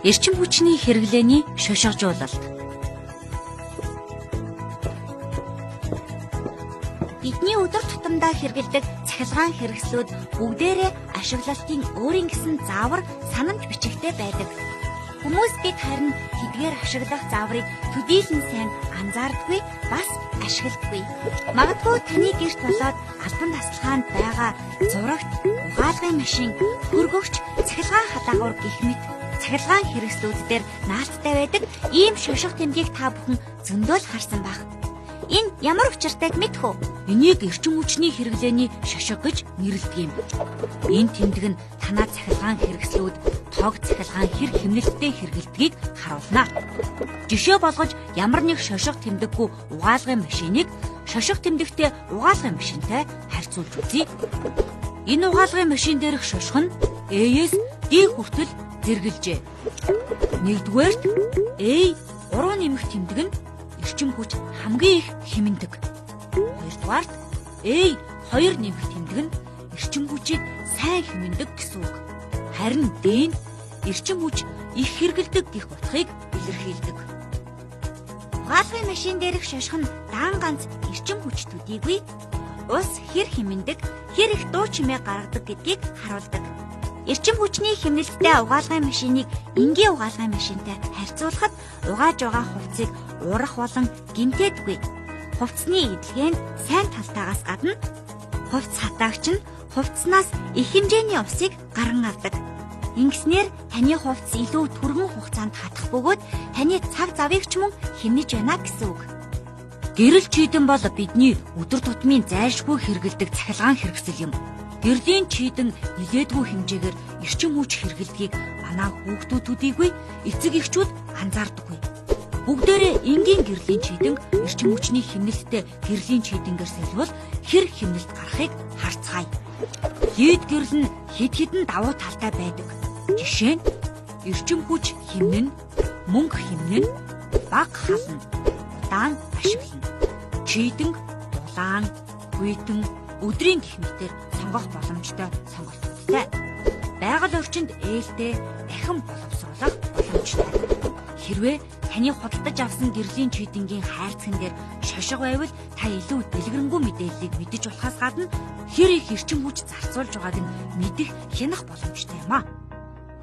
Эрчим хүчний хэрэглээний шошгожуулалт. Бидний өдөр тутамдаа хэрэглэдэг цахилгаан хэрэгслүүд бүгдээрээ ашиглалтын өөрийн гэсэн заавар санамж бичигтэй байдаг. Хүмүүс бид харин хэдгээр ашиглах зааврыг төдийлөн сайн анзаардаггүй, бас ашигладаггүй. Магадгүй таны гэрт болоод албан тасалгаанд байгаа зурагт, угаалгын машин, хөргөгч, цахилгаан хадаагуур гэх мэт цахилгаан хэрэгслүүд дээр наалттай байдаг ийм шошго тэмдгийг та бүхэн зөндөө л харсан байх. Энэ ямар учиртайг мэдэх үү? Энийг эрчим хүчний хэрэглээний шошго гэж нэрлэдэг юм. Энэ тэмдэг нь танаа цахилгаан хэрэгслүүд тог цахилгаан хэр хэмнэлттэй хэрэглэдгийг харуулна. Жишээ болгож ямар нэг шошго тэмдэггүй угаалгын машиныг шошго тэмдэгтэй угаалгын машинтай харьцуулж үзье. Энэ угаалгын машин дээрх шошго нь A-с D хүртэл зэрэглэжээ. Нэгдүгээрт A 3 нэмэх тэмдэг нь эрчим хүч хамгийн их хэмнэдэг. Хоёрдугаарт A 2 нэмэх тэмдэг нь эрчим хүчийг сайн хэмнэдэг гэсэн үг. Харин D нь эрчим хүч их хэрэгэлдэг гэх утгыг илэрхийлдэг. Угаалгын машин дээрх шошго нь даан ганц эрчим хүч төдийгүй ус хэр хэмнэдэг, хэр их дуу чимээ гаргадаг гэдгийг харуулдаг. Эрчим хүчний хэмнэлттэй угаалгын машиныг энгийн угаалгын машинтай харьцуулахад угааж байгаа хувцсыг уурах болон гэмтээдгүй. Хувцсны эдлэгэнд сайн талтаагаас гадна хувцс хатаагч нь хувцснаас их хэмжээний усыг гарган авдаг. Ингэснээр таны хувцс илүү түргэн хугацаанд хатах бөгөөд таны цаг завыг ч мөн хэмнэж байна гэсэн үг. Гэрэл чийдэн бол бидний өдөр тутмын зайлшгүй хэрэгэлдэг цахилгаан хэрэгсэл юм. Гэрлийн чийдэн нилээдгүй хэмжээгээр эрчим хүч хэрэглэдгийг манай хүүхдүүд төдийгүй эцэг эхчүүд анзаардаггүй. Бүгдээрээ энгийн гэрлийн чийдэн эрчим хүчний хэмнэлттэй гэрлийн чийдэнгээр сэлбэл хэр хэмнэлт гарахыг харцгаая. Лид гэрэл нь хэд хэдэн давуу талтай байдаг. Жишээ нь эрчим хүч хэмнэн, мөнгө хэмнэн, баг хална, удаан ашиглана. Чийдэн, дулаан, гүйтэн, өдрийн гэх мэтээр сонгох боломжтой сонголттой. Байгаль орчинд ээлтэй дахин боловсруулах боломжтой. Хэрвээ таны худалдаж авсан гэрлийн чийдэнгийн хайрцаган дээр шошго байвал та илүү дэлгэрэнгүй мэдээллийг мэдэж болохоос гадна хэр их эрчим хүч зарцуулж байгааг нь мэдэх хянах боломжтой юм а.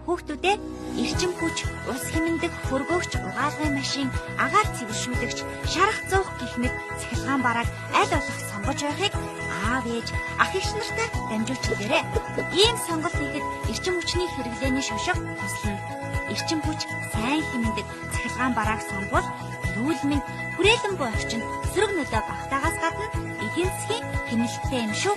Хүүхдүүдээ эрчим хүч, ус хэмнэдэг хөргөгч, угаалгын машин, агаар цэвэршүүлэгч, шарах зуух гэх мэт цахилгаан барааг аль болох сонгож байхыг аав ээж, ах эгч нартай дамжуулж хэлээрэй. Ийм сонголт хийхэд эрчим хүчний хэрэглээний шошго туслана. Эрчим хүч сайн хэмнэдэг цахилгаан барааг сонгвол эрүүл мэнд, хүрээлэн буй орчинд эсрэг нөлөө багтаагаас гадна эдийн засгийн хэмнэлттэй юм шүү.